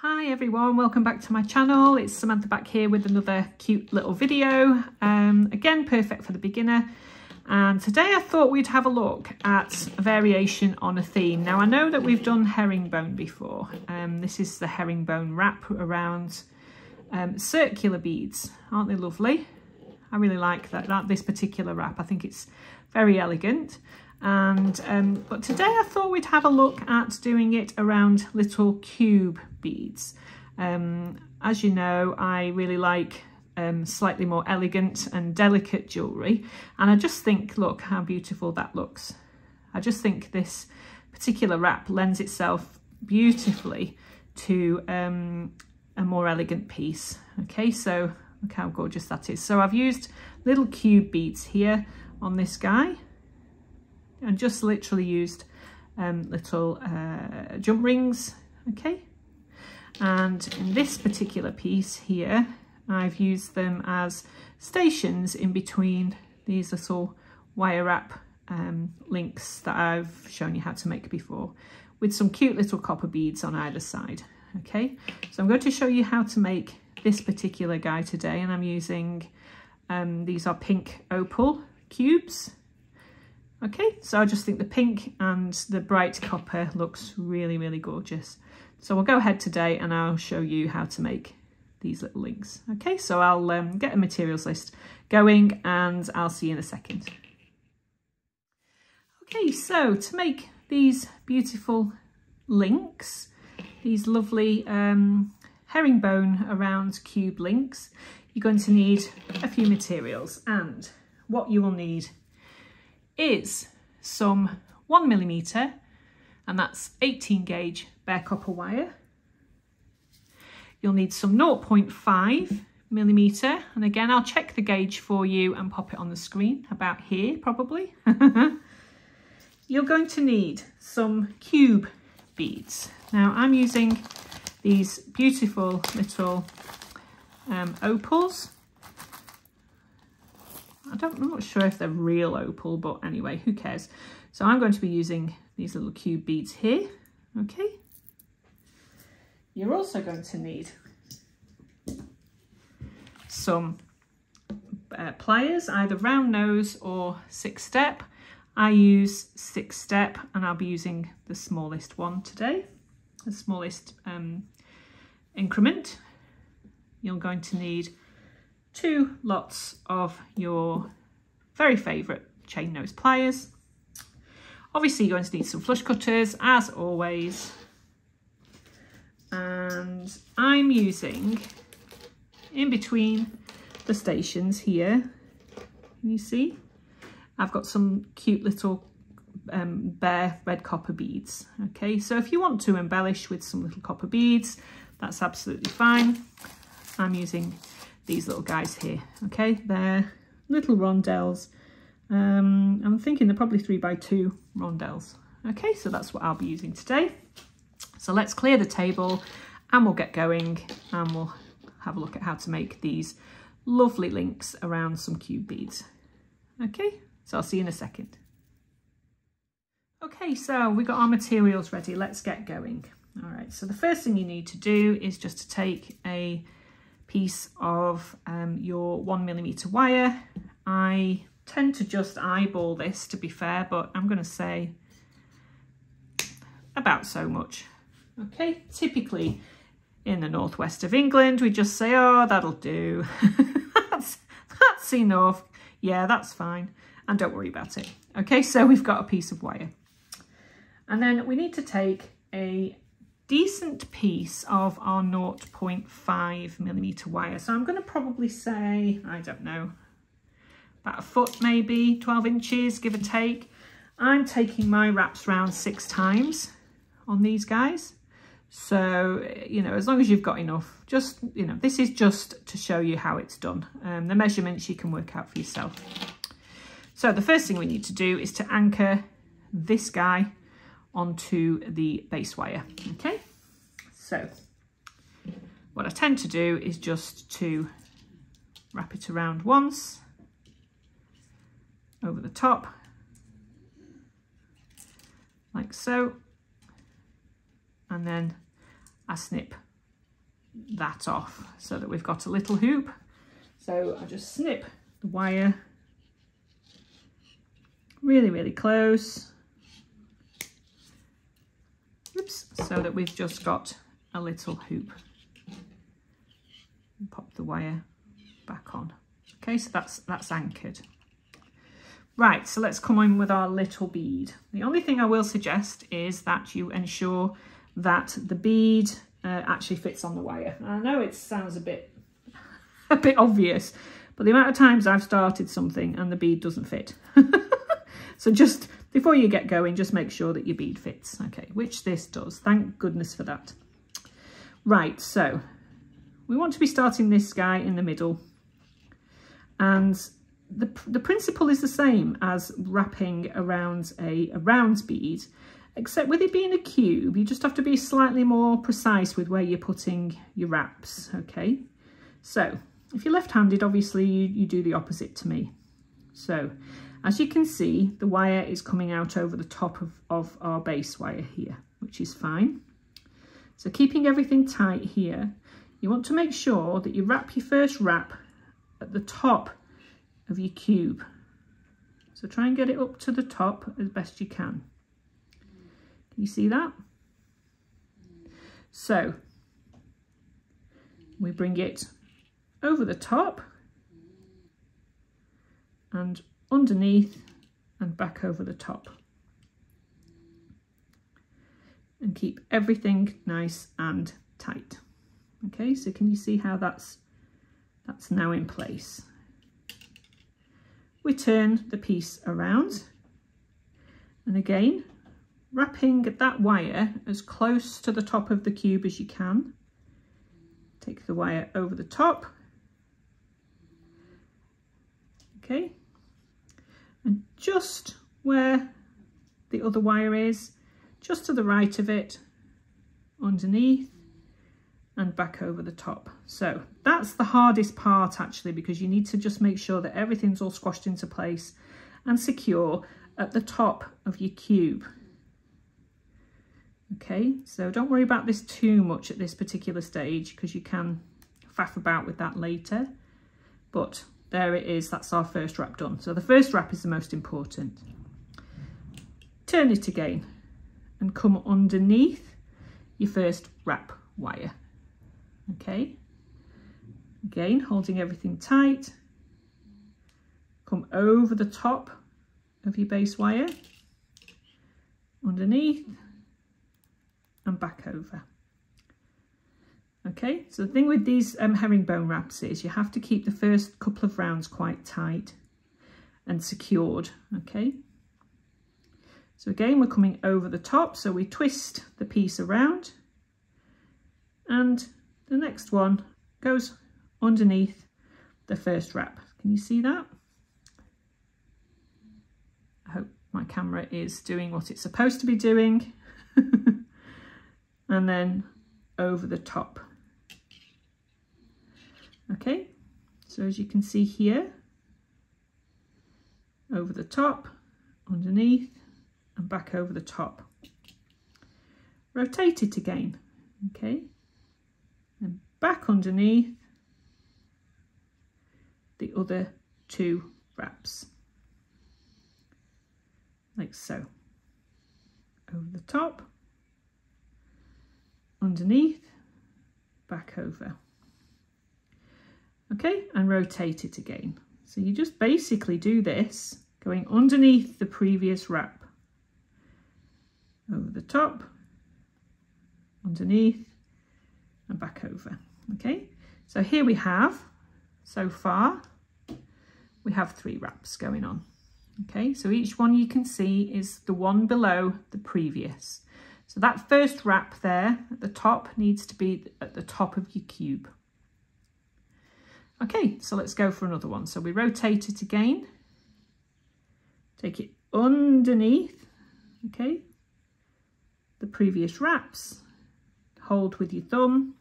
Hi everyone, welcome back to my channel. It's Samantha back here with another cute little video. Again, perfect for the beginner. And today I thought we'd have a look at a variation on a theme. Now I know that we've done herringbone before. This is the herringbone wrap around circular beads. Aren't they lovely? I really like this particular wrap. I think it's very elegant. And but today I thought we'd have a look at doing it around little cube beads. As you know, I really like slightly more elegant and delicate jewellery, and I just think, look how beautiful that looks. I just think this particular wrap lends itself beautifully to a more elegant piece. Okay, so look how gorgeous that is. So I've used little cube beads here on this guy, and just literally used little jump rings, okay? And in this particular piece here, I've used them as stations in between these little wire wrap links that I've shown you how to make before, with some cute little copper beads on either side, okay? So I'm going to show you how to make this particular guy today, and I'm using, these are pink opal cubes. Okay, so I just think the pink and the bright copper looks really, really gorgeous. So we'll go ahead today and I'll show you how to make these little links. Okay, so I'll get a materials list going and I'll see you in a second. Okay, so to make these beautiful links, these lovely herringbone around cube links, you're going to need a few materials, and what you will need is some 1mm, and that's 18 gauge bare copper wire. You'll need some 0.5mm, and again I'll check the gauge for you and pop it on the screen about here probably. You're going to need some cube beads. Now I'm using these beautiful little opals. I'm not sure if they're real opal, but anyway, who cares? So I'm going to be using these little cube beads here, okay? You're also going to need some pliers, either round nose or 6-step. I use 6-step, and I'll be using the smallest one today, the smallest increment. You're going to need 2 lots of your very favourite chain nose pliers. Obviously you're going to need some flush cutters as always, and I'm using, in between the stations here, you see I've got some cute little bare red copper beads. Okay, so if you want to embellish with some little copper beads, that's absolutely fine. I'm using these little guys here, okay? They're little rondelles. I'm thinking they're probably 3x2 rondelles. Okay, so that's what I'll be using today. So let's clear the table and we'll get going, and we'll have a look at how to make these lovely links around some cube beads. Okay, so I'll see you in a second. Okay, so we got our materials ready. Let's get going. All right, so the first thing you need to do is just to take a piece of your 1mm wire. I tend to just eyeball this, to be fair, but I'm going to say about so much. Okay, typically in the northwest of England we just say, oh, that'll do. that's enough, yeah, that's fine, and don't worry about it. Okay, so we've got a piece of wire, and then we need to take a decent piece of our 0.5mm wire. So I'm going to probably say, I don't know, about a foot, maybe 12 inches, give or take. I'm taking my wraps round 6 times on these guys. So, you know, as long as you've got enough, just, you know, this is just to show you how it's done. The measurements you can work out for yourself. So the first thing we need to do is to anchor this guy onto the base wire. Okay, so what I tend to do is just to wrap it around once over the top, like so, and then I snip that off so that we've got a little hoop. So I just snip the wire really close. Oops, so that we've just got a little hoop. And pop the wire back on. Okay, so that's anchored. Right, so let's come in with our little bead. The only thing I will suggest is that you ensure that the bead actually fits on the wire. I know it sounds a bit obvious, but the amount of times I've started something and the bead doesn't fit. So just before you get going, just make sure that your bead fits. Okay, which this does. Thank goodness for that. Right, so we want to be starting this guy in the middle. And the principle is the same as wrapping around a round bead, except with it being a cube, you just have to be slightly more precise with where you're putting your wraps, okay? So if you're left-handed, obviously you do the opposite to me. So as you can see, the wire is coming out over the top of our base wire here, which is fine. So keeping everything tight here, you want to make sure that you wrap your first wrap at the top of your cube. So try and get it up to the top as best you can. Can you see that? So we bring it over the top and underneath and back over the top. And keep everything nice and tight. Okay, so can you see how that's now in place? We turn the piece around and again wrapping that wire as close to the top of the cube as you can. Take the wire over the top. Okay, and just where the other wire is, just to the right of it, underneath and back over the top. So that's the hardest part actually, because you need to just make sure that everything's all squashed into place and secure at the top of your cube. Okay, so don't worry about this too much at this particular stage, because you can faff about with that later. But there it is, that's our first wrap done. So the first wrap is the most important. Turn it again and come underneath your first wrap wire. Okay, again holding everything tight, come over the top of your base wire, underneath and back over. Okay, so the thing with these herringbone wraps is you have to keep the first couple of rounds quite tight and secured. Okay, so again we're coming over the top, so we twist the piece around and the next one goes underneath the first wrap. Can you see that? I hope my camera is doing what it's supposed to be doing. And then over the top. Okay, so as you can see here, over the top, underneath and back over the top. Rotate it again, okay, and back underneath the other two wraps, like so. Over the top, underneath, back over. Okay, and rotate it again. So you just basically do this going underneath the previous wrap, over the top, underneath and back over. Okay, so here we have, so far we have 3 wraps going on. Okay, so each one you can see is the one below the previous. So that first wrap there at the top needs to be at the top of your cube. Okay, so let's go for another one. So we rotate it again, take it underneath, okay, the previous wraps, hold with your thumb,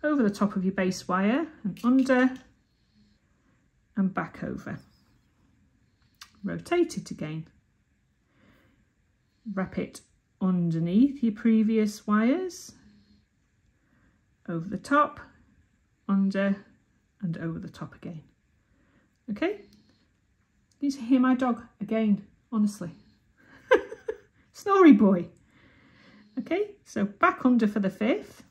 over the top of your base wire and under and back over. Rotate it again, wrap it underneath your previous wires, over the top, under and over the top again. Okay, you need to hear my dog again, honestly. Snory boy. Okay, so back under for the 5th,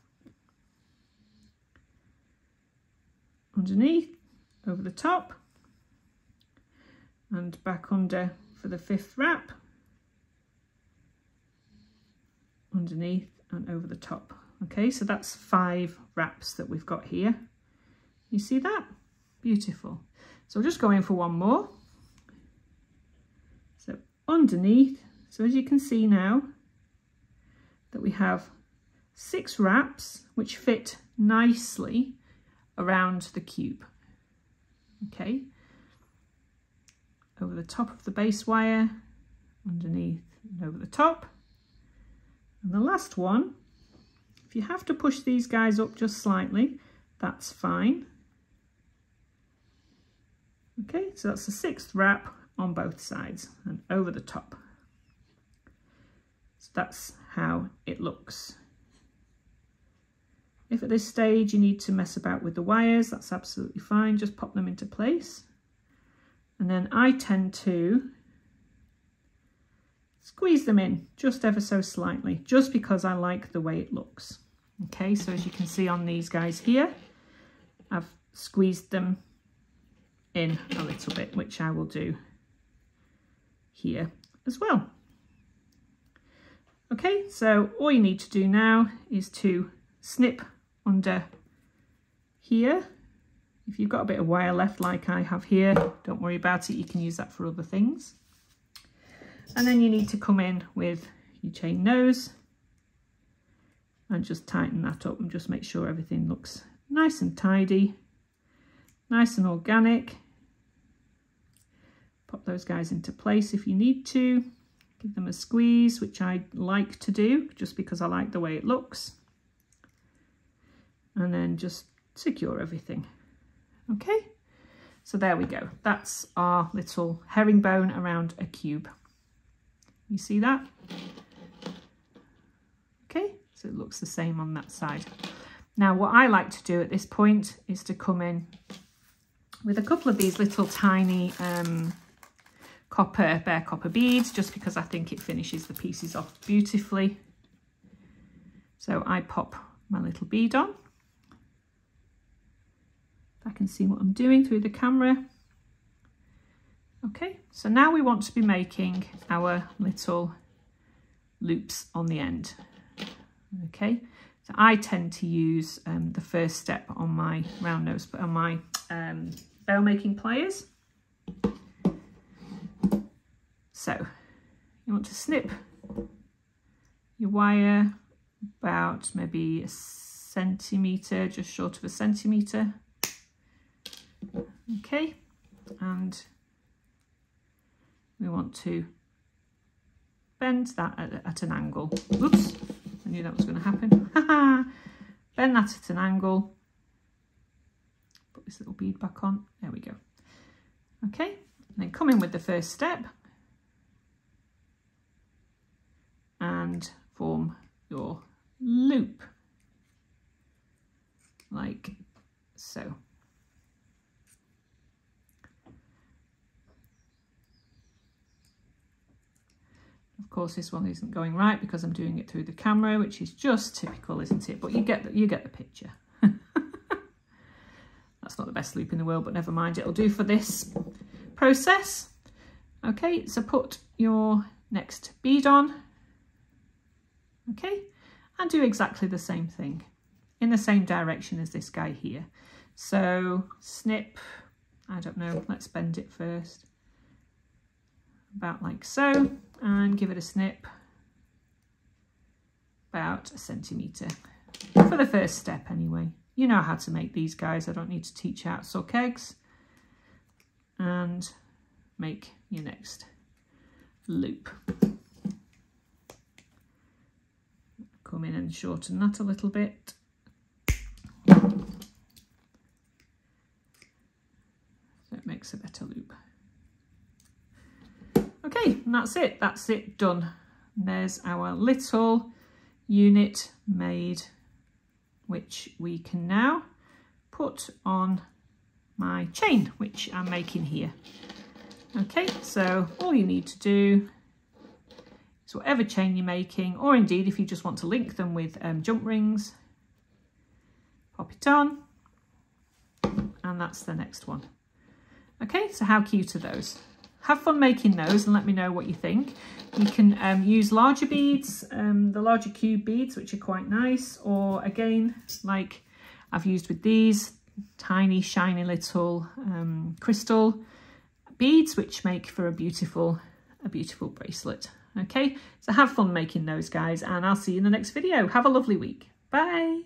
underneath, over the top, and back under for the 5th wrap, underneath and over the top. Okay, so that's 5 wraps that we've got here. You see that? Beautiful. So we'll just go in for one more. So underneath, so as you can see now that we have 6 wraps which fit nicely around the cube. Okay, over the top of the base wire, underneath and over the top. And the last one, if you have to push these guys up just slightly, that's fine. Okay, so that's the 6th wrap on both sides and over the top. So that's how it looks. If at this stage you need to mess about with the wires, that's absolutely fine. Just pop them into place. And then I tend to squeeze them in just ever so slightly, just because I like the way it looks. Okay, so as you can see on these guys here, I've squeezed them in a little bit, which I will do here as well. Okay, so all you need to do now is to snip under here. If you've got a bit of wire left like I have here, don't worry about it, you can use that for other things. And then you need to come in with your chain nose and just tighten that up and just make sure everything looks nice and tidy, nice and organic. Pop those guys into place if you need to. Give them a squeeze, which I like to do just because I like the way it looks. And then just secure everything. Okay, so there we go. That's our little herringbone around a cube. You see that? Okay, so it looks the same on that side. Now what I like to do at this point is to come in with a couple of these little tiny bare copper beads, just because I think it finishes the pieces off beautifully. So I pop my little bead on. If I can see what I'm doing through the camera. Okay, so now we want to be making our little loops on the end. Okay, so I tend to use the first step on my round nose, but on my bell making pliers. So you want to snip your wire about maybe a centimetre, just short of a centimetre. Okay, and we want to bend that at an angle. Oops, I knew that was going to happen. Bend that at an angle. Put this little bead back on. There we go. Okay, and then come in with the first step and form your loop like so. Of course, this one isn't going right because I'm doing it through the camera, which is just typical, isn't it? But you get the picture. That's not the best loop in the world, but never mind, it'll do for this process. Okay, so put your next bead on. Okay, and do exactly the same thing in the same direction as this guy here. So snip, I don't know, let's bend it first. About like so, and give it a snip about a centimetre for the first step anyway. You know how to make these guys, I don't need to teach you how to suck eggs. And make your next loop. Come in and shorten that a little bit. So it makes a better loop. Okay, and that's it done. And there's our little unit made which we can now put on my chain, which I'm making here. Okay, so all you need to do is whatever chain you're making, or indeed if you just want to link them with jump rings, pop it on, and that's the next one. Okay, so how cute are those? Have fun making those and let me know what you think. You can use larger beads, the larger cube beads, which are quite nice, or again, like I've used with these, tiny, shiny little crystal beads, which make for a beautiful bracelet. Okay, so have fun making those, guys, and I'll see you in the next video. Have a lovely week. Bye.